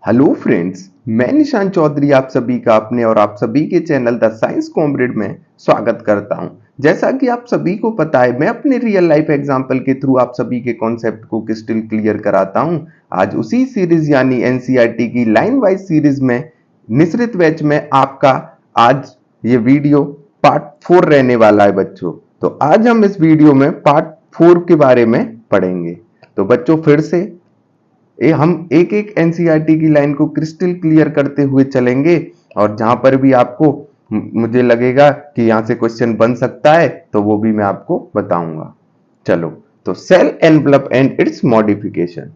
Hello friends, मैं निशान चौधरी आप सभी का अपने और आप सभी के चैनल द साइंस कॉमरेड में स्वागत करता हूं। जैसा कि आप सभी को पता है, मैं अपने रियल लाइफ एग्जांपल के थ्रू आप सभी के कॉन्सेप्ट को क्रिस्टल क्लियर कराता हूं। आज उसी सीरीज यानी एनसीईआरटी की लाइन वाइज सीरीज में निसृत बैच में आपका आज ये वीडियो पार्ट 4 रहने वाला है बच्चों। तो आज हम इस वीडियो में पार्ट 4 के बारे में पढ़ेंगे। तो बच्चों फिर से हम एक एक एनसीईआरटी की लाइन को क्रिस्टल क्लियर करते हुए चलेंगे और जहां पर भी आपको मुझे लगेगा कि यहां से क्वेश्चन बन सकता है तो वो भी मैं आपको बताऊंगा। चलो, तो cell envelope and its modification.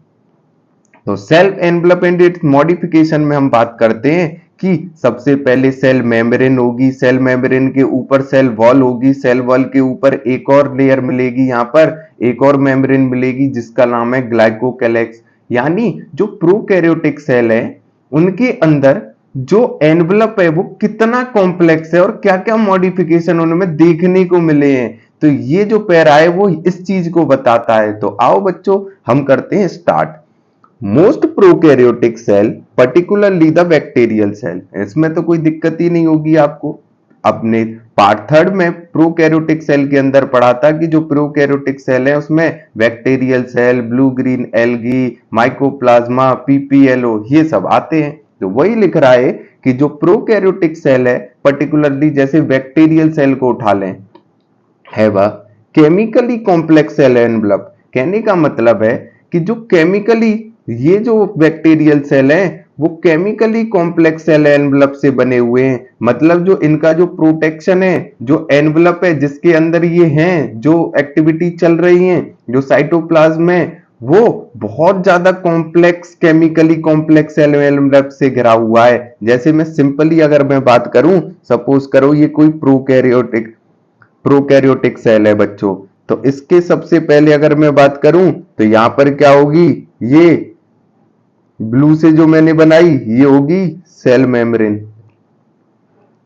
तो cell envelope and its modification में हम बात करते हैं कि सबसे पहले सेल मेम्ब्रेन होगी, सेल मेम्ब्रेन के ऊपर सेल वॉल होगी, सेल वॉल के ऊपर एक और लेयर मिलेगी, यहां पर एक और मेम्ब्रेन मिलेगी जिसका नाम है ग्लाइकोकैलेक्स। यानी जो प्रोकैरियोटिक सेल है उनके अंदर जो एनवलप है वो कितना कॉम्प्लेक्स है और क्या क्या मॉडिफिकेशन उनमें देखने को मिले हैं। तो ये जो पैरा है वो इस चीज को बताता है। तो आओ बच्चों हम करते हैं start. Most prokaryotic cell particularly the bacterial cell, इसमें तो कोई दिक्कत ही नहीं होगी आपको। अपने पार्ट थर्ड में प्रोकैरियोटिक सेल के अंदर पढ़ा था कि जो प्रोकैरियोटिक सेल है उसमें bacterial cell, blue green algae, mycoplasma, PPLO ये सब आते हैं। तो वही लिख रहा है कि जो प्रोकैरियोटिक सेल है पर्टिकुलरली जैसे बैक्टीरियल सेल को उठा लें, है वह केमिकली कॉम्प्लेक्स सेल एनवलप। कहने का मतलब है कि जो केमिकली ये जो बैक्टीरियल सेल है वो केमिकली कॉम्प्लेक्स सेल एनवलप से बने हुए हैं। मतलब जो इनका जो प्रोटेक्शन है, जो एनवलप है जिसके अंदर ये हैं, जो एक्टिविटी चल रही है, जो साइटोप्लाज्म है, वो बहुत ज्यादा complex chemically complex cell envelope से घिरा हुआ है। जैसे मैं सिंपली अगर मैं बात करूं, सपोज करो ये कोई प्रोकैरियोटिक सेल है बच्चों, तो इसके सबसे पहले अगर मैं बात करूं तो यहां पर क्या होगी, ये ब्लू से जो मैंने बनाई ये होगी सेल मेम्ब्रेन।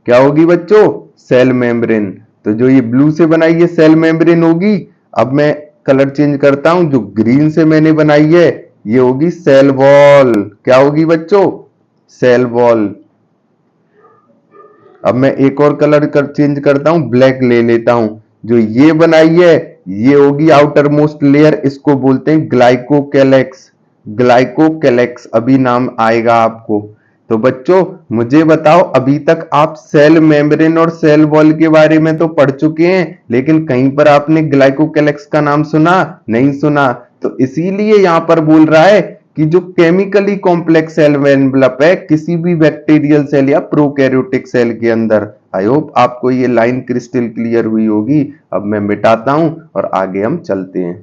क्या होगी बच्चों? Cell membrane. तो जो ये ब्लू से बनाई ये सेल मेम्ब्रेन होगी। अब मैं कलर चेंज करता हूं, जो ग्रीन से मैंने बनाई है ये होगी सेल वॉल। क्या होगी बच्चों? Cell wall. अब मैं एक और कलर चेंज करता हूं, ब्लैक ले लेता हूं। जो ये बनाई है ये होगी आउटर मोस्ट लेयर, इसको बोलते हैं ग्लाइकोकैलेक्स। ग्लाइकोकैलेक्स अभी नाम आएगा आपको। तो बच्चों मुझे बताओ, अभी तक आप सेल मेम्ब्रेन और सेल वॉल के बारे में तो पढ़ चुके हैं, लेकिन कहीं पर आपने ग्लाइकोकैलेक्स का नाम सुना? नहीं सुना। तो इसीलिए यहां पर बोल रहा है कि जो केमिकली कॉम्प्लेक्स सेल एनवलप है किसी भी बैक्टीरियल सेल या प्रोकैरियोटिक सेल के अंदर। आई होप आपको ये लाइन क्रिस्टल क्लियर हुई होगी। अब मैं मिटाता हूं और आगे हम चलते हैं।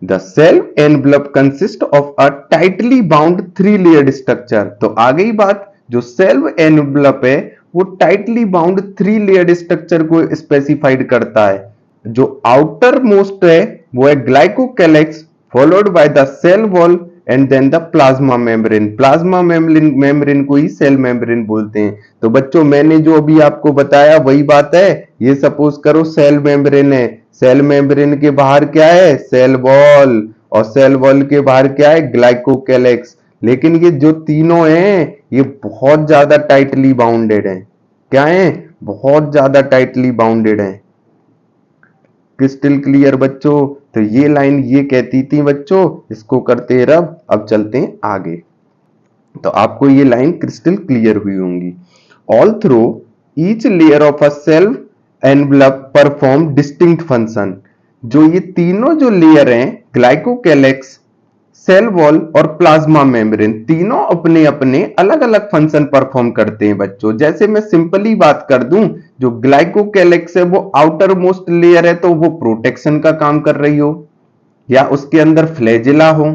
The cell envelope consist of a tightly bound 3 layered structure. तो आ गई बात, जो सेल एनवलप है वो टाइटली बाउंड 3 लेयर्ड स्ट्रक्चर को स्पेसिफाइड करता है। जो आउटर मोस्ट है वो है glycocalyx, followed by the cell wall and then the plasma membrane. Plasma membrane को ही सेल मेम्ब्रेन बोलते हैं। तो बच्चों मैंने जो अभी आपको बताया वही बात है। ये सपोज करो सेल मेम्ब्रेन है, सेल मेम्ब्रेन के बाहर क्या है? सेल वॉल, और सेल वॉल के बाहर क्या है? ग्लाइकोकैलेक्स। लेकिन ये जो तीनों हैं ये बहुत ज्यादा टाइटली बाउंडेड हैं। क्या है? बहुत ज्यादा टाइटली बाउंडेड हैं। क्रिस्टल क्लियर बच्चों? तो ये लाइन ये कहती थी बच्चों, इसको करते रब। अब चलते हैं आगे। तो आपको ये लाइन क्रिस्टल क्लियर हुई होंगी। All through each layer of a cell envelope perform distinct function. जो ये तीनों जो लेयर हैं, ग्लाइकोकैलेक्स, सेल वॉल और प्लाज्मा मेम्ब्रेन, तीनों अपने अपने अलग अलग फंक्शन परफॉर्म करते हैं बच्चों। जैसे मैं सिंपली बात कर दूं, जो ग्लाइकोकैलेक्स है वो आउटर मोस्ट लेयर है, तो वो प्रोटेक्शन का काम कर रही हो, या उसके अंदर फ्लैजिला हो,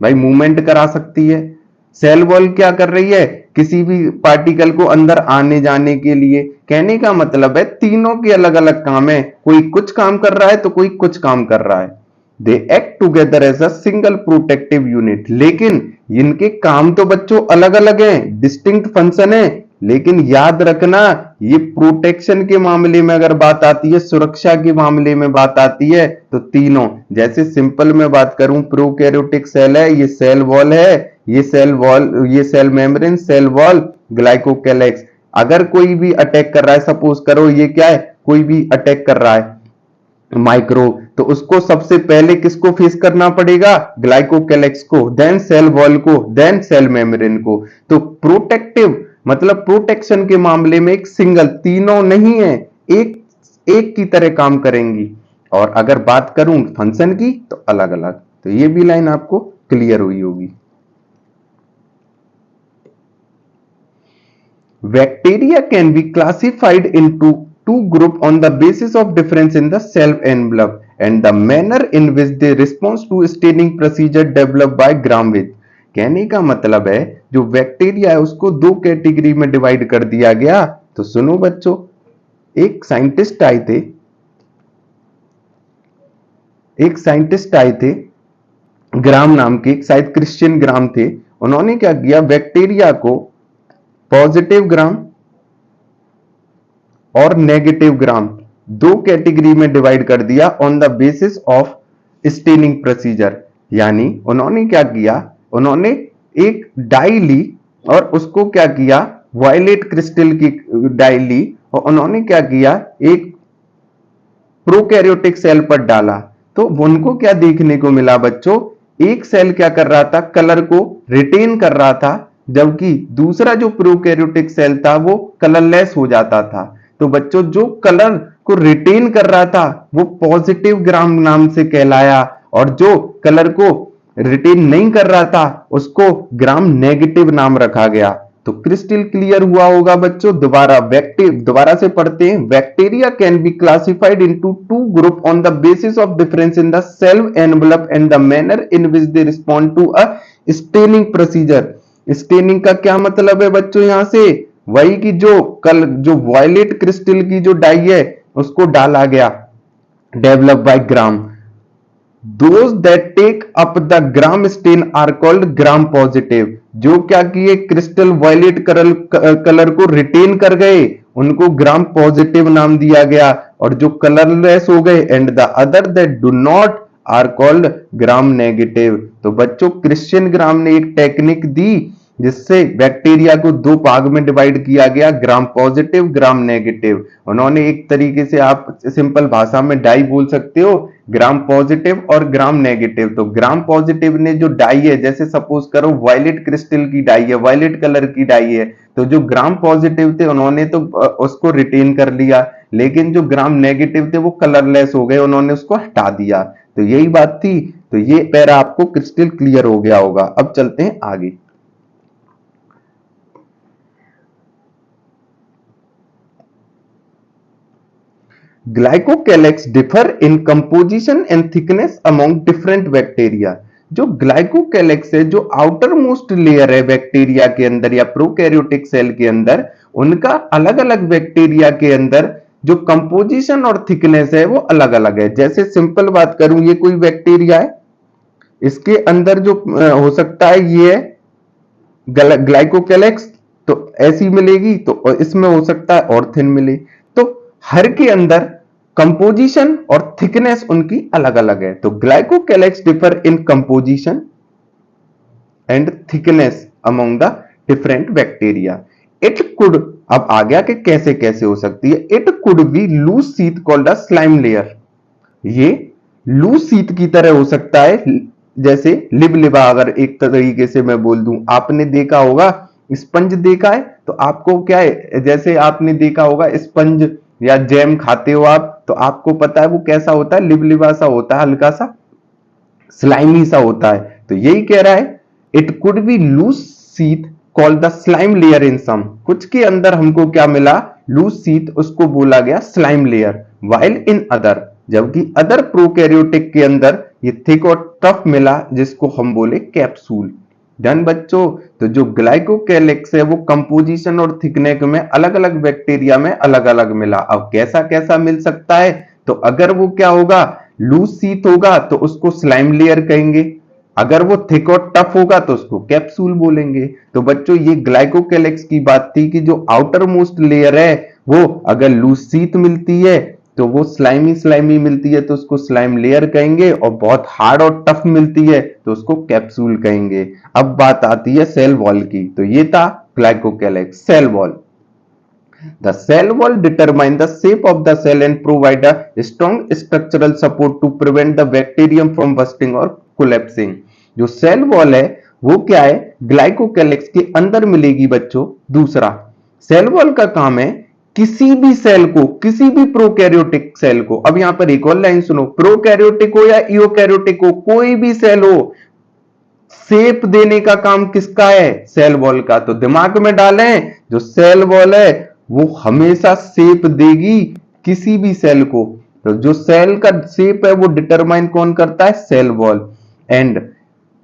भाई मूवमेंट करा सकती है। सेल वॉल क्या कर रही है? किसी भी पार्टिकल को अंदर आने जाने के लिए। कहने का मतलब है तीनों के अलग अलग काम है, कोई कुछ काम कर रहा है तो कोई कुछ काम कर रहा है। They act together as a single protective unit. लेकिन इनके काम तो बच्चों अलग अलग हैं, डिस्टिंक्ट फंक्शन है, लेकिन याद रखना, ये प्रोटेक्शन के मामले में अगर बात आती है, सुरक्षा के मामले में बात आती है, तो तीनों, जैसे सिंपल में बात करूं, प्रोकैरियोटिक सेल है, ये सेल वॉल है, ये सेल वॉल, ये cell membrane, cell wall, glycocalyx. अगर कोई भी अटैक कर रहा है, सपोज करो ये क्या है, कोई भी अटैक कर रहा है माइक्रो, तो उसको सबसे पहले किसको फेस करना पड़ेगा, ग्लाइकोकैलेक्स को, देन सेल वॉल को, देन सेल मेम्ब्रेन को। तो प्रोटेक्टिव मतलब प्रोटेक्शन के मामले में एक सिंगल, तीनों नहीं है, एक एक की तरह काम करेंगी। और अगर बात करूं फंक्शन की, तो अलग अलग। तो ये भी लाइन आपको क्लियर हुई होगी। Bacteria can be classified into two groups on the basis of difference in the cell envelope and the manner in which they respond to staining procedure developed by Gramwith। कहने का मतलब है, जो bacteria है उसको दो कैटेगरी में divide कर दिया गया। तो सुनो बच्चों, एक साइंटिस्ट आए थे ग्राम नाम के, एक शायद क्रिश्चियन ग्राम थे। उन्होंने क्या किया, बैक्टीरिया को पॉजिटिव ग्राम और नेगेटिव ग्राम दो कैटेगरी में डिवाइड कर दिया on the basis of staining procedure. यानी उन्होंने क्या किया, उन्होंने एक डाई ली और उसको क्या किया, वायलेट क्रिस्टल की डाई ली, और उन्होंने क्या किया, एक प्रोकैरियोटिक सेल पर डाला। तो उनको क्या देखने को मिला बच्चों, एक सेल क्या कर रहा था, कलर को रिटेन कर रहा था, जबकि दूसरा जो प्रोकैरियोटिक सेल था वो कलरलेस हो जाता था। तो बच्चों, जो कलर को रिटेन कर रहा था वो पॉजिटिव ग्राम नाम से कहलाया, और जो कलर को रिटेन नहीं कर रहा था उसको ग्राम नेगेटिव नाम रखा गया। तो क्रिस्टल क्लियर हुआ होगा बच्चों। दोबारा से पढ़ते हैं। Bacteria can be classified into two group on the basis of difference in the cell envelope and the manner in which they respond to a staining procedure. Staining का क्या मतलब है बच्चों, यहां से वही की जो वायलेट क्रिस्टल की जो डाई है उसको डाला गया, develop by gram. Those that take up the gram stain are called gram positive। जो क्या किए, क्रिस्टल वायलेट कलर को रिटेन कर गए उनको ग्राम पॉजिटिव नाम दिया गया, और जो कलरलेस हो गए and the other that do not are called gram negative. तो बच्चों, क्रिश्चियन ग्राम ने एक टेक्निक दी जिससे बैक्टीरिया को दो भाग में डिवाइड किया गया, ग्राम पॉजिटिव, ग्राम नेगेटिव। उन्होंने एक तरीके से, आप सिंपल भाषा में डाई बोल सकते हो, ग्राम पॉजिटिव और ग्राम नेगेटिव। तो ग्राम पॉजिटिव ने जो डाई है, जैसे सपोज करो वायलेट क्रिस्टल की डाई है, वायलेट कलर की डाई है, तो जो ग्राम पॉजिटिव थे उन्होंने तो उसको रिटेन कर लिया, लेकिन जो ग्राम नेगेटिव थे वो कलरलेस हो गए, उन्होंने उसको हटा दिया। तो यही बात थी। तो ये पैरा आपको क्रिस्टल क्लियर हो गया होगा। अब चलते हैं आगे। Glycocalyx differ in composition and thickness among different bacteria. जो ग्लाइकोकैलेक्स है, जो आउटर मोस्ट लेयर है बैक्टीरिया के अंदर या प्रोकैरियोटिक सेल के अंदर, उनका अलग अलग बैक्टीरिया के अंदर जो कंपोजिशन और थिकनेस है वो अलग अलग है। जैसे सिंपल बात करूं, ये कोई बैक्टीरिया है, इसके अंदर जो हो सकता है ये है ग्लाइकोकैलेक्स, तो ऐसी मिलेगी, तो इसमें हो सकता है और थिन मिले। तो हर के अंदर कंपोजिशन और थिकनेस उनकी अलग अलग है। तो glycocalyx differ in composition and thickness among the different bacteria. It could, अब आ गया कि कैसे कैसे हो सकती है। It could be loose sheath called a slime layer. ये लूज शीथ की तरह हो सकता है, जैसे लिबलिबा, अगर एक तरीके से मैं बोल दूं, आपने देखा होगा स्पंज देखा है, तो आपको क्या है, जैसे आपने देखा होगा स्पंज या जैम खाते हो आप, तो आपको पता है वो कैसा होता है, लिबलिबा सा होता है, हल्का सा स्लाइमी सा होता है। तो यही कह रहा है, it could be loose sheath called the slime layer in some. कुछ के अंदर हमको क्या मिला, लूज शीथ, उसको बोला गया slime layer. While in other, जबकि अदर प्रोकैरियोटिक के अंदर ये थिक और टफ मिला, जिसको हम बोले कैप्सूल। डन बच्चों। तो जो ग्लाइकोकैलेक्स है वो कंपोजिशन और थिकनेस में अलग अलग बैक्टीरिया में अलग अलग मिला। अब कैसा कैसा मिल सकता है, तो अगर वो क्या होगा, लूज शीथ होगा तो उसको स्लाइम लेयर कहेंगे, अगर वो थिक और टफ होगा तो उसको कैप्सूल बोलेंगे। तो बच्चों ये ग्लाइकोकेलेक्स की बात थी कि जो आउटर मोस्ट लेयर है वो अगर लूज शीत मिलती है तो वो स्लाइमी स्लाइमी मिलती है तो उसको स्लाइम लेयर कहेंगे, और बहुत हार्ड और टफ मिलती है तो उसको कैप्सूल कहेंगे। अब बात आती है सेल वॉल की। तो ये था glycocalyx. Cell wall, the cell wall determine the shape of the cell and provide a strong structural support to prevent the bacterium from bursting or collapsing। जो सेल वॉल है वो क्या है, ग्लाइकोकेलेक्स के अंदर मिलेगी बच्चों। दूसरा, सेल वॉल का काम है किसी भी सेल को, किसी भी प्रोकैरियोटिक सेल को, अब यहां पर एक और लाइन सुनो, प्रोकैरियोटिक हो या यूकैरियोटिक हो, कोई भी सेल हो, शेप देने का काम किसका है, सेल वॉल का। तो दिमाग में डालें, जो सेल वॉल है वो हमेशा शेप देगी किसी भी सेल को। तो जो सेल का शेप है वो डिटरमाइन कौन करता है, cell wall. And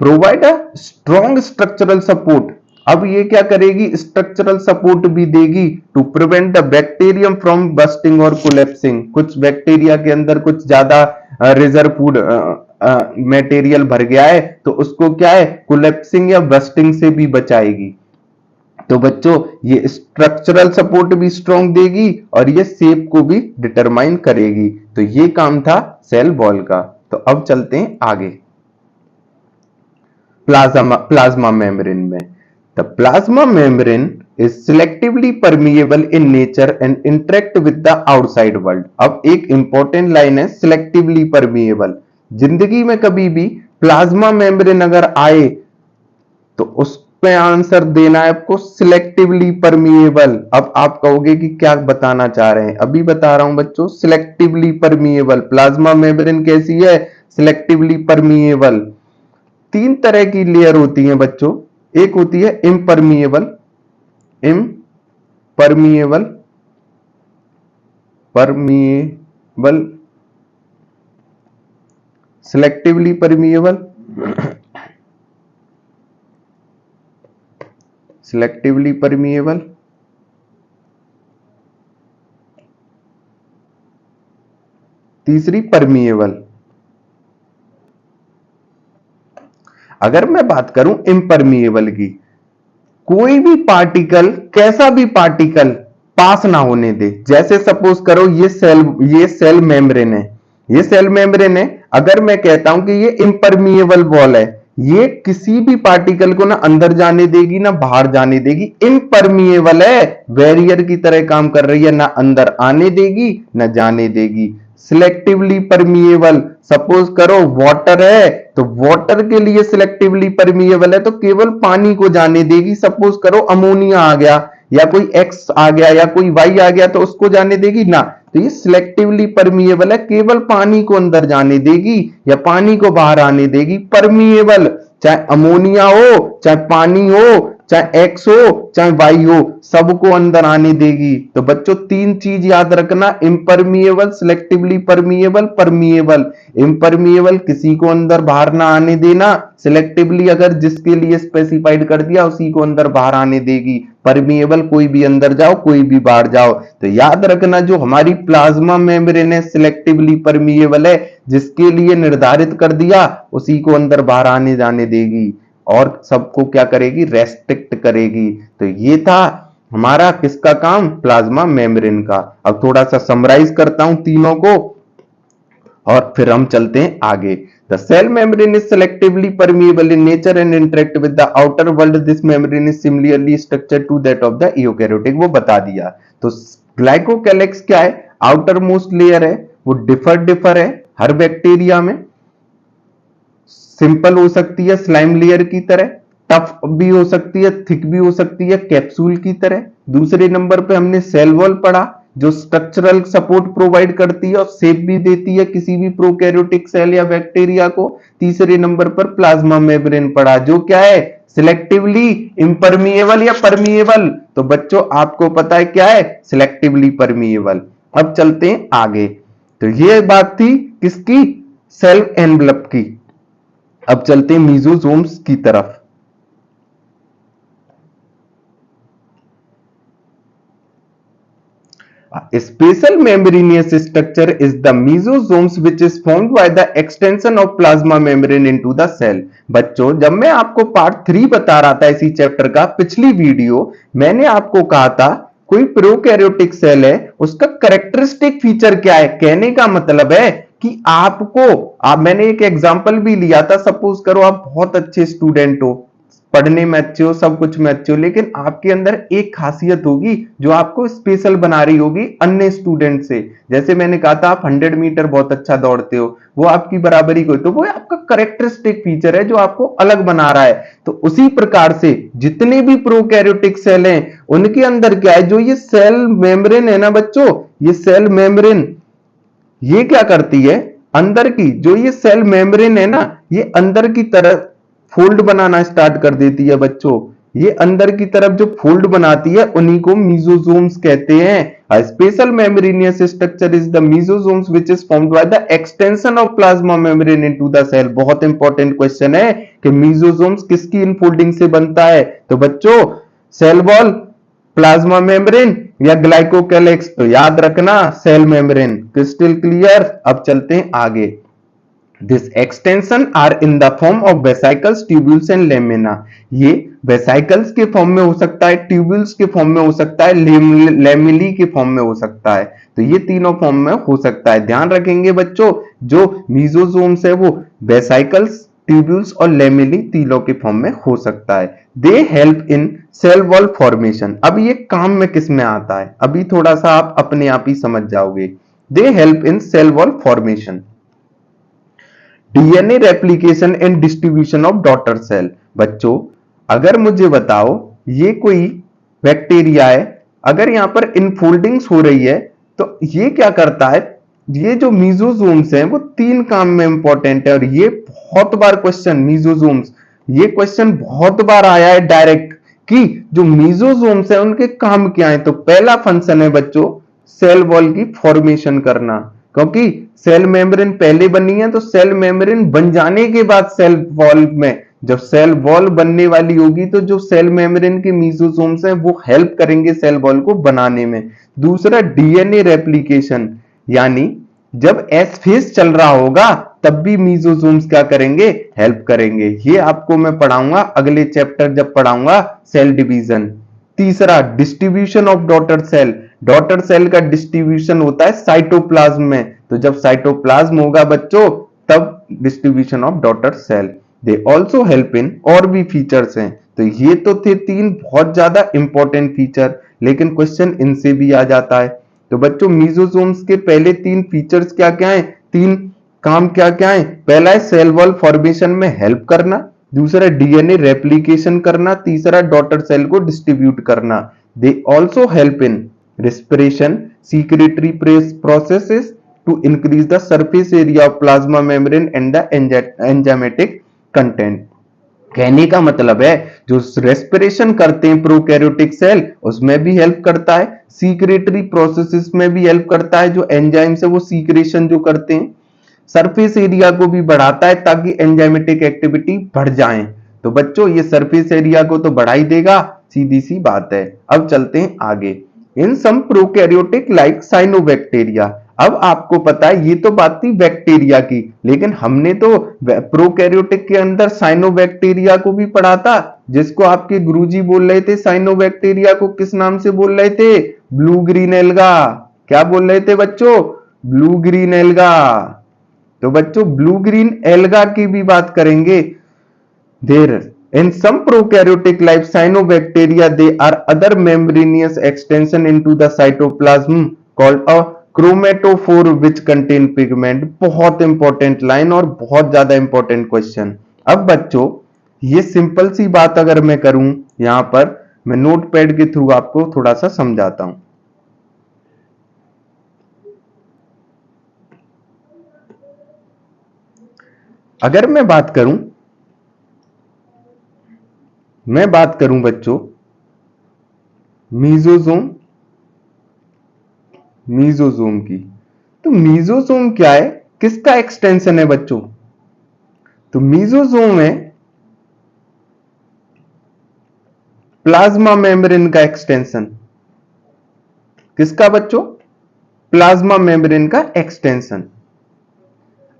provide a strong structural support, अब ये क्या करेगी, स्ट्रक्चरल सपोर्ट भी देगी to prevent the bacterium from bursting और कोलेप्सिंग। कुछ बैक्टीरिया के अंदर कुछ ज्यादा रिजर्व फूड मटेरियल भर गया है तो उसको क्या है, कोलेप्सिंग या बस्टिंग से भी बचाएगी। तो बच्चों ये स्ट्रक्चरल सपोर्ट भी स्ट्रॉन्ग देगी और ये शेप को भी डिटरमाइन करेगी। तो ये काम था सेल वॉल का। तो अब चलते हैं आगे प्लाज्मा मेम्ब्रेन में। The plasma membrane is selectively permeable in nature and interact with the outside world। अब एक इंपॉर्टेंट लाइन है selectively permeable। जिंदगी में कभी भी प्लाज्मा मेम्ब्रेन अगर आए तो उसमें आंसर देना है आपको सिलेक्टिवली परमिएबल। अब आप कहोगे कि क्या बताना चाह रहे हैं, अभी बता रहा हूं बच्चों, सिलेक्टिवली परमिएबल। प्लाज्मा मेम्ब्रेन कैसी है, सिलेक्टिवली परमिएबल। तीन तरह की लेयर होती हैं बच्चों, एक होती है impermeable, impermeable, permeable, selectively permeable, selectively permeable, तीसरी परमिएबल। अगर मैं बात करूं इम्परमिएबल की, कोई भी पार्टिकल, कैसा भी पार्टिकल पास ना होने दे। जैसे सपोज करो ये सेल मेम्ब्रेन है, ये सेल मेम्ब्रेन है, अगर मैं कहता हूं कि ये इम्परमिएबल वॉल है, ये किसी भी पार्टिकल को ना अंदर जाने देगी ना बाहर जाने देगी, इम्परमिएबल है, बैरियर की तरह काम कर रही है, ना अंदर आने देगी ना जाने देगी। सिलेक्टिवली परमिएबल, सपोज करो वाटर है तो वाटर के लिए सिलेक्टिवली परमिएबल है तो केवल पानी को जाने देगी। सपोज करो अमोनिया आ गया या कोई एक्स आ गया या कोई वाई आ गया तो उसको जाने देगी ना। तो ये सिलेक्टिवली परमिएबल है, केवल पानी को अंदर जाने देगी या पानी को बाहर आने देगी। परमिएबल चाहे अमोनिया हो, चाहे पानी हो, चाहे एक्स हो, चाहे वाई हो, सबको अंदर आने देगी। तो बच्चों तीन चीज याद रखना, impermeable, selectively permeable, permeable. Impermeable किसी को अंदर बाहर ना आने देना, सिलेक्टिवली अगर जिसके लिए स्पेसिफाइड कर दिया उसी को अंदर बाहर आने देगी, परमिएबल कोई भी अंदर जाओ कोई भी बाहर जाओ। तो याद रखना जो हमारी प्लाज्मा मेम्ब्रेन है सिलेक्टिवली परमिएबल है, जिसके लिए निर्धारित कर दिया उसी को अंदर बाहर आने जाने देगी और सबको क्या करेगी, रेस्ट्रिक्ट करेगी। तो ये था हमारा किसका काम, प्लाज्मा मेम्ब्रेन का। अब थोड़ा सा समराइज करता हूं तीनों को और फिर हम चलते हैं आगे। The cell membrane is selectively permeable in nature and interact with the outer world. This membrane is similarly structured to that of the eukaryotic। वो बता दिया। तो ग्लाइकोकेलेक्स क्या है, आउटर मोस्ट लेयर है, वो डिफर है हर बैक्टीरिया में। सिंपल हो सकती है स्लाइम लेयर की तरह, टफ भी हो सकती है, थिक भी हो सकती है कैप्सूल की तरह। दूसरे नंबर पे हमने सेल वॉल पढ़ा जो स्ट्रक्चरल सपोर्ट प्रोवाइड करती है और शेप भी देती है किसी भी प्रोकैरियोटिक सेल या बैक्टीरिया को। तीसरे नंबर पर प्लाज्मा मेम्ब्रेन पढ़ा जो क्या है, सिलेक्टिवली इम्परमिएबल या परमिएबल। तो बच्चों आपको पता है क्या है, सिलेक्टिवली परमिएबल। अब चलते हैं आगे। तो ये बात थी किसकी, सेल एनवलप की। अब चलते हैं मीजोसोम्स की तरफ। Special membranous structure is the mesosomes which is formed by the extension of plasma membrane into the cell। बच्चों, जब मैं आपको पार्ट 3 बता रहा था इसी चैप्टर का, पिछली वीडियो, मैंने आपको कहा था कोई प्रोकैरियोटिक सेल है, उसका कैरेक्टरिस्टिक फीचर क्या है। कहने का मतलब है कि मैंने एक एग्जांपल भी लिया था। सपोज करो आप बहुत अच्छे स्टूडेंट हो, पढ़ने में अच्छे हो, सब कुछ में अच्छे हो, लेकिन आपके अंदर एक खासियत होगी जो आपको स्पेशल बना रही होगी अन्य स्टूडेंट से। जैसे मैंने कहा था आप 100 मीटर बहुत अच्छा दौड़ते हो, वो आपकी बराबरी को, तो वो आपका कैरेक्टरिस्टिक फीचर है जो आपको अलग बना रहा है। तो उसी प्रकार से जितने भी प्रोकैरियोटिक सेल हैं उनके अंदर क्या है, जो ये सेल मेम्ब्रेन है ना बच्चों, ये सेल मेम्ब्रेन ये क्या करती है, अंदर की जो ये सेल मेम्ब्रेन है ना, ये अंदर की तरफ फोल्ड बनाना स्टार्ट कर देती है बच्चों। ये अंदर की तरफ जो फोल्ड बनाती है उन्हीं को मीजोसोम्स कहते हैं। A special membranous structure is the mesosomes which is formed by the extension of plasma membrane into the cell। बहुत इंपॉर्टेंट क्वेश्चन है कि मीजोसोम्स किसकी इनफोल्डिंग से बनता है। तो बच्चों, सेल वॉल, प्लाज्मा मेम्ब्रेन या ग्लाइकोकैलिक्स, तो याद रखना सेल मेम्ब्रेन। Crystal clear. अब चलते हैं आगे। This extension are in the form of vesicles, tubules and lamina. ये वेसिकल्स के फॉर्म में हो सकता है, ट्यूब्यूल्स के फॉर्म में हो सकता है, लेमिली के फॉर्म में हो सकता है। तो ये तीनों फॉर्म में हो सकता है। ध्यान रखेंगे बच्चों, जो मीजोसोम्स है वो वेसिकल्स, ट्यूब्यूल्स और लेमिली तीनों के फॉर्म में हो सकता है। They help in cell wall formation. अब ये काम में किस में आता है, अभी थोड़ा सा आप अपने आप ही समझ जाओगे। They help in cell wall formation, DNA replication and distribution of daughter cell. बच्चों, अगर मुझे बताओ ये कोई बैक्टीरिया है, अगर यहां पर इनफोल्डिंग्स हो रही है तो ये क्या करता है, ये जो मीजोसोम्स हैं वो तीन काम में इंपॉर्टेंट है। और ये बहुत बार क्वेश्चन मीजोसोम्स, ये क्वेश्चन बहुत बार आया है डायरेक्ट कि जो मीजोसोम्स है उनके काम क्या है। तो पहला फंक्शन है बच्चों सेल वॉल की फॉर्मेशन करना, क्योंकि सेल मेम्ब्रेन पहले बनी है तो सेल मेम्ब्रेन बन जाने के बाद सेल वॉल में, जब सेल वॉल बनने वाली होगी तो जो सेल मेम्ब्रेन के मीजोसोम्स हैं वो हेल्प करेंगे सेल वॉल को बनाने में। दूसरा डीएनए रेप्लिकेशन, यानी जब एस फेज चल रहा होगा तब भी मीजोसोम्स क्या करेंगे, हेल्प करेंगे। ये आपको मैं पढ़ाऊंगा अगले चैप्टर जब पढ़ाऊंगा सेल डिवीजन। तीसरा distribution of daughter cell, daughter cell का डिस्ट्रीब्यूशन होता है साइटोप्लाज्म में, तो जब साइटोप्लाज्म होगा बच्चों तब distribution of daughter cell. They also help in, और भी फीचर्स हैं। तो ये तो थे तीन बहुत ज्यादा इंपॉर्टेंट फीचर, लेकिन क्वेश्चन इनसे भी आ जाता है। तो बच्चों मीजोसोम्स के पहले तीन फीचर्स क्या क्या हैं, तीन काम क्या क्या है। पहला है सेल वॉल फॉर्मेशन में हेल्प करना, दूसरा डीएनए रेप्लिकेशन करना, तीसरा डॉटर सेल को डिस्ट्रीब्यूट करना। दे also help in respiration, secretory processes to increase the surface area of plasma membrane and the enzymatic content। कहने का मतलब है जो रेस्पिरेशन करते हैं प्रोकैरियोटिक सेल उसमें भी हेल्प करता है, सीक्रेटरी प्रोसेसेस में भी हेल्प करता है, जो एंजाइम्स है वो सीक्रेशन जो करते हैं, सरफेस एरिया को भी बढ़ाता है ताकि एंजाइमेटिक एक्टिविटी बढ़ जाए। तो बच्चों ये सरफेस एरिया को तो बढ़ा ही देगा, सीधी सी बात है। अब चलते हैं आगे। इन सम प्रोकैरियोटिक लाइक साइनोबैक्टीरिया। अब आपको पता है ये तो बात थी बैक्टीरिया की, लेकिन हमने तो प्रोकैरियोटिक के अंदर साइनोबैक्टीरिया को भी पढ़ा था, जिसको आपके गुरुजी बोल रहे थे साइनोबैक्टीरिया को किस नाम से बोल रहे थे, ब्लू ग्रीन एल्गा। क्या बोल रहे थे बच्चों, ब्लू ग्रीन एल्गा। तो बच्चों ब्लू ग्रीन एल्गा की भी बात करेंगे। देर in some prokaryotic life cyanobacteria they are other membranous extension into the cytoplasm called a chromatophore which contain pigment। बहुत इंपॉर्टेंट लाइन और बहुत ज्यादा इंपॉर्टेंट क्वेश्चन। अब बच्चों ये सिंपल सी बात अगर मैं करूं, यहां पर मैं नोटपैड के थ्रू आपको थोड़ा सा समझाता हूं। अगर मैं बात करूं बच्चों मीजोजोम की, तो मीजोजोम क्या है, किसका एक्सटेंशन है बच्चों, तो मीजोजोम है प्लाज्मा मेम्ब्रेन का एक्सटेंशन। किसका बच्चों, प्लाज्मा मेम्ब्रेन का एक्सटेंशन।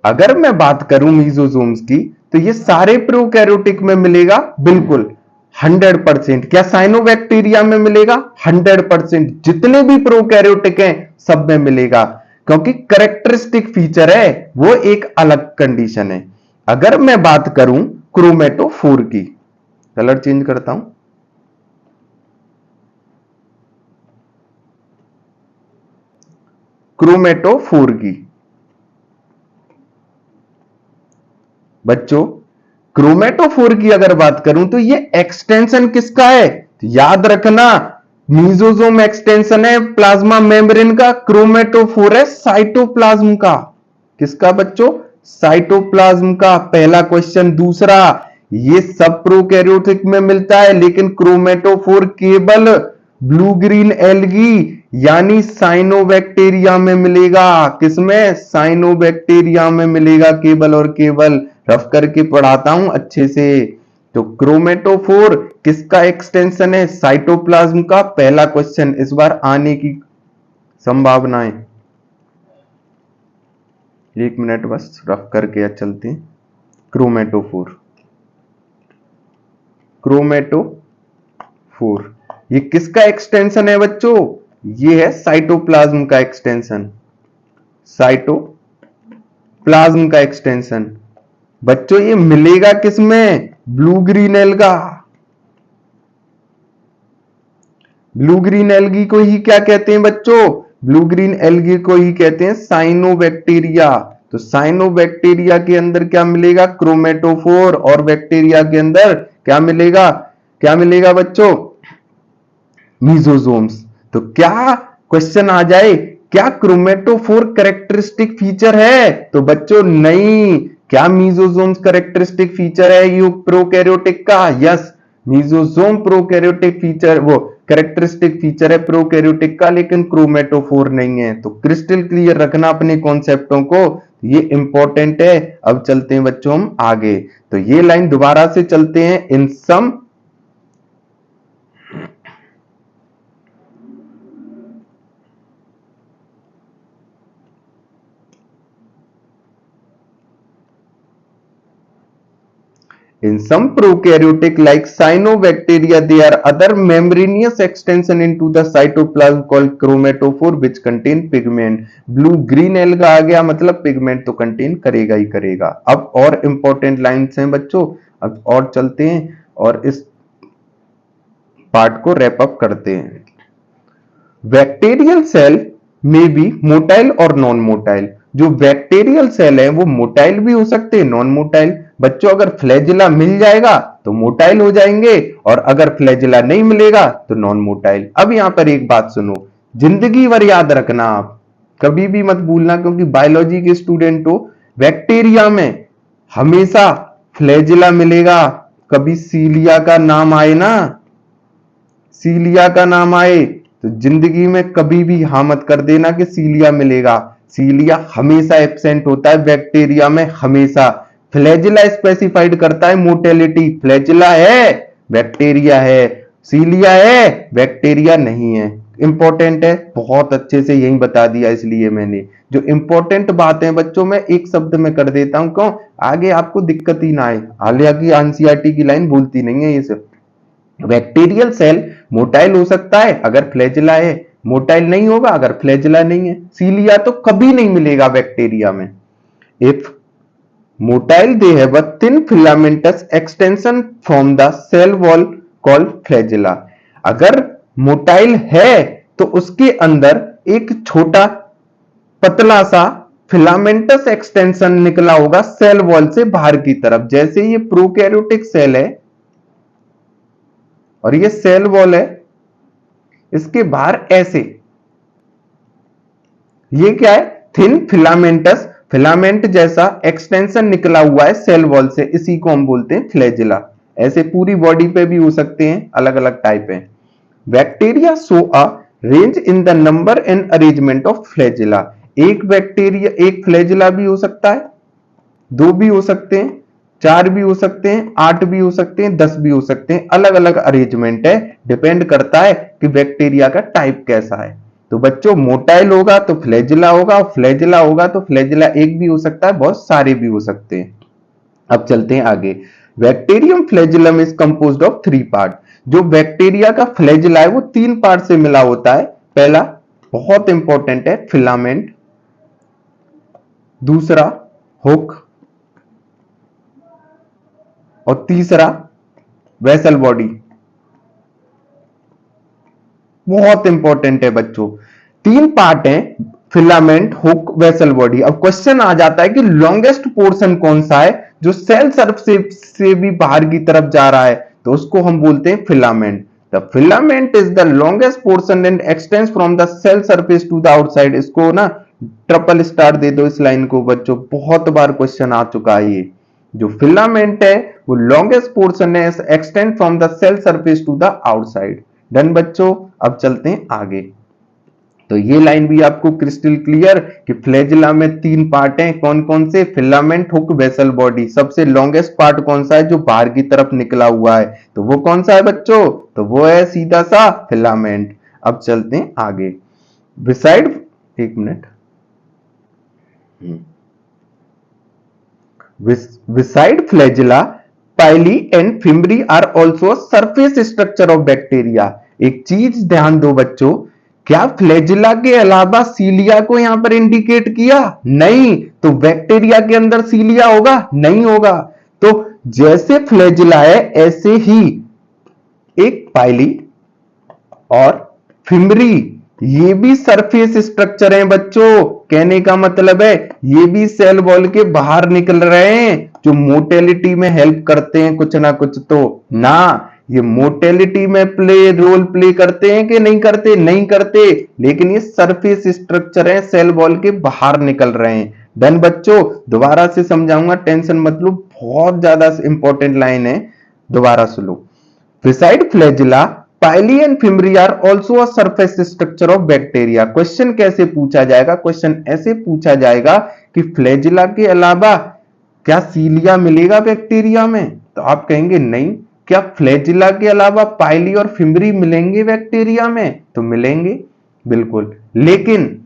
अगर मैं बात करूं मीजोजोम्स की, तो ये सारे प्रोकैरियोटिक में मिलेगा, बिल्कुल 100%। क्या साइनोबैक्टीरिया में मिलेगा? 100%। जितने भी प्रोकैरियोटिक हैं सब में मिलेगा, क्योंकि करेक्टरिस्टिक फीचर है वो एक अलग कंडीशन है। अगर मैं बात करूं क्रोमेटोफोर की, कलर चेंज करता हूं, क्रोमेटोफोर की, बच्चों क्रोमेटोफोर की अगर बात करूं तो ये एक्सटेंशन किसका है? तो याद रखना, मीजोजोम एक्सटेंशन है प्लाज्मा मेम्ब्रेन का, क्रोमेटोफोर है साइटोप्लाज्म का। किसका बच्चों? साइटोप्लाज्म का। पहला क्वेश्चन। दूसरा, ये सब प्रोकैरियोटिक में मिलता है, लेकिन क्रोमेटोफोर केवल ब्लू ग्रीन एल्गी यानी साइनोबैक्टीरिया में मिलेगा। किसमें? साइनोबैक्टीरिया में मिलेगा केवल और केवल। रफ करके पढ़ाता हूं अच्छे से। तो क्रोमेटोफोर किसका एक्सटेंशन है? साइटोप्लाज्म का। पहला क्वेश्चन इस बार आने की संभावनाएं। 1 मिनट बस रफ करके चलते हैं। क्रोमेटोफोर, क्रोमेटोफोर ये किसका एक्सटेंशन है बच्चों? ये है साइटोप्लाज्म का एक्सटेंशन, साइटोप्लाज्म का एक्सटेंशन। बच्चों ये मिलेगा किसमें? Blue green alga. Blue green algae को ही क्या कहते हैं बच्चों? ब्लू ग्रीन एल्गी को ही कहते हैं साइनोबैक्टीरिया। तो साइनोबैक्टीरिया के अंदर क्या मिलेगा? क्रोमेटोफोर। और बैक्टीरिया के अंदर क्या मिलेगा? क्या मिलेगा बच्चों? मीजोजोम्स। तो क्या क्वेश्चन आ जाए, क्या क्रोमेटोफोर कैरेक्टरिस्टिक फीचर है? तो बच्चों नहीं। क्या मीजोजोम्स कैरेक्टरिस्टिक फीचर है ये प्रोकैरियोटिक का? यस, मीजोजोम प्रोकैरियोटिक फीचर, वो कैरेक्टरिस्टिक फीचर है प्रोकैरियोटिक का, लेकिन क्रोमेटोफोर नहीं है। तो क्रिस्टल क्लियर रखना अपने कॉन्सेप्टों को, ये इंपॉर्टेंट है। अब चलते हैं बच्चों हम आगे। तो ये लाइन दोबारा से चलते हैं। In some In some prokaryotic like cyanobacteria, there are other membranous extension into the cytoplasm called chromatophore which contain pigment. Blue green alga आ गया, मतलब पिगमेंट तो कंटेन करेगा ही करेगा। अब और इंपॉर्टेंट लाइन्स हैं बच्चों, अब और चलते हैं और इस पार्ट को रैप अप करते हैं। बैक्टीरियल सेल में भी मोटाइल और नॉन मोटाइल। जो बैक्टीरियल सेल है वो मोटाइल भी हो सकते हैं, नॉन मोटाइल। बच्चों अगर फ्लैजिला मिल जाएगा तो मोटाइल हो जाएंगे, और अगर फ्लैजिला नहीं मिलेगा तो नॉन मोटाइल। अब यहां पर एक बात सुनो, जिंदगी भर याद रखना, आप कभी भी मत भूलना, क्योंकि बायोलॉजी के स्टूडेंट हो, बैक्टीरिया में हमेशा फ्लैजिला मिलेगा। कभी सीलिया का नाम आए ना, सीलिया का नाम आए तो जिंदगी में कभी भी हाँ मत कर देना कि सीलिया मिलेगा। सीलिया हमेशा एब्सेंट होता है बैक्टीरिया में, हमेशा। फ्लैजिला स्पेसिफाइड करता है मोटेलिटी। फ्लैजिला है, बैक्टीरिया है। सीलिया है, बैक्टीरिया नहीं है। इंपॉर्टेंट है, बहुत अच्छे से यही बता दिया, इसलिए मैंने जो इंपॉर्टेंट बात है बच्चों में एक शब्द में कर देता हूं, क्यों आगे आपको दिक्कत ही ना आए। हालांकि एनसीईआरटी की लाइन बोलती नहीं है ये सब। बैक्टीरियल सेल मोटाइल हो सकता है अगर फ्लैजिला है, मोटाइल नहीं होगा अगर फ्लैजिला नहीं है। सीलिया तो कभी नहीं मिलेगा बैक्टीरिया में। If motile they have a thin filamentous extension from the cell wall called flagella. अगर मोटाइल है तो उसके अंदर एक छोटा पतला सा फिलामेंटस एक्सटेंशन निकला होगा सेल वॉल से बाहर की तरफ। जैसे ये प्रोकैरियोटिक सेल है और ये सेल वॉल है, इसके बाहर ऐसे ये क्या है? थिन फिलामेंटस, फिलामेंट जैसा एक्सटेंशन निकला हुआ है सेल वॉल से, इसी को हम बोलते हैं फ्लैजिला। ऐसे पूरी बॉडी पे भी हो सकते हैं, अलग अलग टाइप है। Bacteria show a range in the number and arrangement of flagella. एक बैक्टीरिया, एक फ्लैजिला भी हो सकता है, 2 भी हो सकते हैं, 4 भी हो सकते हैं, 8 भी हो सकते हैं, 10 भी हो सकते हैं। अलग अलग अरेंजमेंट है, डिपेंड करता है कि बैक्टीरिया का टाइप कैसा है। तो बच्चों मोटाइल होगा तो फ्लैजिला होगा, और फ्लैजिला होगा तो फ्लैजिला एक भी हो सकता है, बहुत सारे भी हो सकते हैं। अब चलते हैं आगे। Bacterium flagellum is composed of 3 part. जो बैक्टीरिया का फ्लैजिला है वो 3 पार्ट से मिला होता है। पहला बहुत इंपॉर्टेंट है फिलामेंट, दूसरा हुक, और तीसरा वेसल बॉडी। बहुत इंपॉर्टेंट है बच्चों, 3 पार्ट हैं, फिलामेंट, हुक, वेसल बॉडी। अब क्वेश्चन आ जाता है कि लॉन्गेस्ट पोर्शन कौन सा है जो सेल सरफेस से भी बाहर की तरफ जा रहा है, तो उसको हम बोलते हैं filament. The filament is the longest portion and extends from the cell surface to the outside. इसको ना ट्रिपल स्टार दे दो इस लाइन को बच्चों, बहुत बार क्वेश्चन आ चुका है ये। जो फिलामेंट है वो लॉन्गेस्ट पोर्शन है, extend from the cell surface to the outside. Done बच्चों, अब चलते हैं आगे। तो ये लाइन भी आपको क्रिस्टल क्लियर कि फ्लैजिला में 3 पार्ट हैं, कौन कौन से, फिलामेंट, हुक, वेसल बॉडी। सबसे लॉन्गेस्ट पार्ट कौन सा है जो बाहर की तरफ निकला हुआ है, तो वो कौन सा है बच्चों, तो वो है सीधा सा फिलामेंट। अब चलते हैं आगे। बिसाइड, एक मिनट, beside flagella, pili and fimbriae are also surface structure of bacteria. एक चीज ध्यान दो बच्चों, क्या फ्लैजिला के अलावा सीलिया को यहां पर इंडिकेट किया, नहीं, तो बैक्टीरिया के अंदर सीलिया होगा, नहीं होगा। तो जैसे फ्लैजिला है ऐसे ही एक पाइली और फिम्बरी, ये भी सरफेस स्ट्रक्चर है बच्चों। कहने का मतलब है ये भी सेल वॉल के बाहर निकल रहे हैं, जो मोटेलिटी में हेल्प करते हैं कुछ ना कुछ, तो ना ये मोटेलिटी में रोल प्ले करते हैं कि नहीं करते, नहीं करते, लेकिन ये सरफेस स्ट्रक्चर है, सेल वॉल के बाहर निकल रहे हैं। डन बच्चों, दोबारा से समझाऊंगा, टेंशन मत लो, बहुत ज्यादा इंपॉर्टेंट लाइन है, दोबारा सुनो। Beside flagella, pili and fimbriae are also a surface structure of bacteria. Question कैसे पूछा जाएगा, क्वेश्चन ऐसे पूछा जाएगा कि फ्लैजिला के अलावा क्या सीलिया मिलेगा बैक्टीरिया में, तो आप कहेंगे नहीं। क्या फ्लैजिला के अलावा पाइली और फिम्बरी मिलेंगे बैक्टीरिया में, तो मिलेंगे बिल्कुल, लेकिन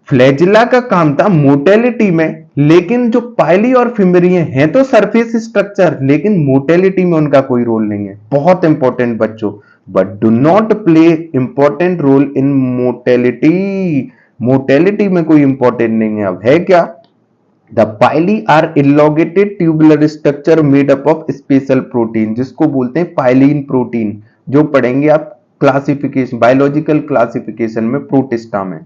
फ्लैजिला का काम था मोटेलिटी में, लेकिन जो पाइली और फिम्बरी हैं तो सरफेस स्ट्रक्चर, लेकिन मोटेलिटी में उनका कोई रोल नहीं है। बहुत इंपॉर्टेंट बच्चों, but do not play important role in motility. Motility में कोई इंपॉर्टेंट नहीं है। अब है क्या, the pili are elongated tubular structure made up of special protein, जिसको बोलते हैं पाइलीन प्रोटीन, जो पढ़ेंगे आप क्लासिफिकेशन, बायोलॉजिकल क्लासिफिकेशन में, प्रोटिस्टा में।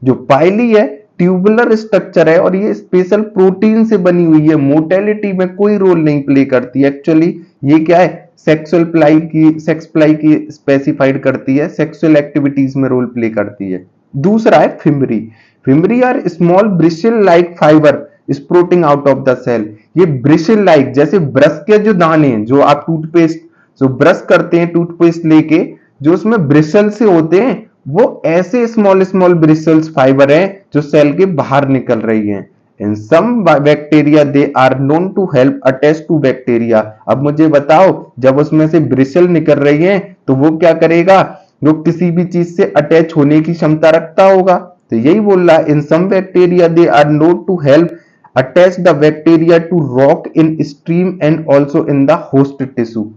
जो पाइली है ट्यूबुलर स्ट्रक्चर है और ये स्पेशल प्रोटीन से बनी हुई है, मोटेलिटी में कोई रोल नहीं प्ले करती। एक्चुअली ये क्या है, सेक्स प्लाई की स्पेसिफाइड करती है, सेक्सुअल एक्टिविटीज में रोल प्ले करती है। दूसरा है fimbriae. Fimbriae are small bristle like fibre sprouting out of the cell. ये ब्रिशल लाइक, जैसे ब्रश के जो दाने, जो आप टूथपेस्ट जो ब्रश करते हैं टूथपेस्ट लेके, जो उसमें ब्रिशल से होते हैं, वो ऐसे स्मॉल स्मॉल ब्रिसल्स फाइबर हैं जो सेल के बाहर निकल रही हैं। In some bacteria they are known to help attach to bacteria. अब मुझे बताओ, जब उसमें से ब्रिसल निकल रही हैं तो वो क्या करेगा, वो किसी भी चीज से अटैच होने की क्षमता रखता होगा, तो यही बोल रहा है, in some bacteria they are known to help attach the bacteria to rock in stream and also in the host tissue.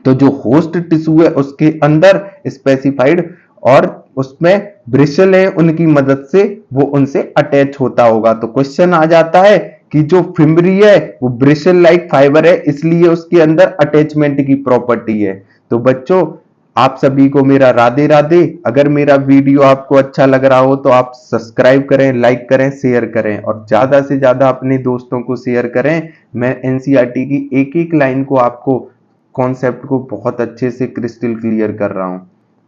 तो जो होस्ट टिश्यू है उसके अंदर स्पेसिफाइड और उसमें ब्रिशल है, उनकी मदद से वो उनसे अटैच होता होगा। तो क्वेश्चन आ जाता है कि जो फिम्बरी है वो ब्रिशल लाइक फाइबर है, इसलिए उसके अंदर अटैचमेंट की प्रॉपर्टी है। तो बच्चों, आप सभी को मेरा राधे राधे। अगर मेरा वीडियो आपको अच्छा लग रहा हो तो आप सब्सक्राइब करें, लाइक करें, शेयर करें, और ज्यादा से ज्यादा अपने दोस्तों को शेयर करें। मैं एनसीईआरटी की एक एक लाइन को, आपको कॉन्सेप्ट को बहुत अच्छे से क्रिस्टल क्लियर कर रहा हूं।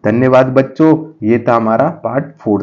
धन्यवाद बच्चों, ये था हमारा पार्ट 4।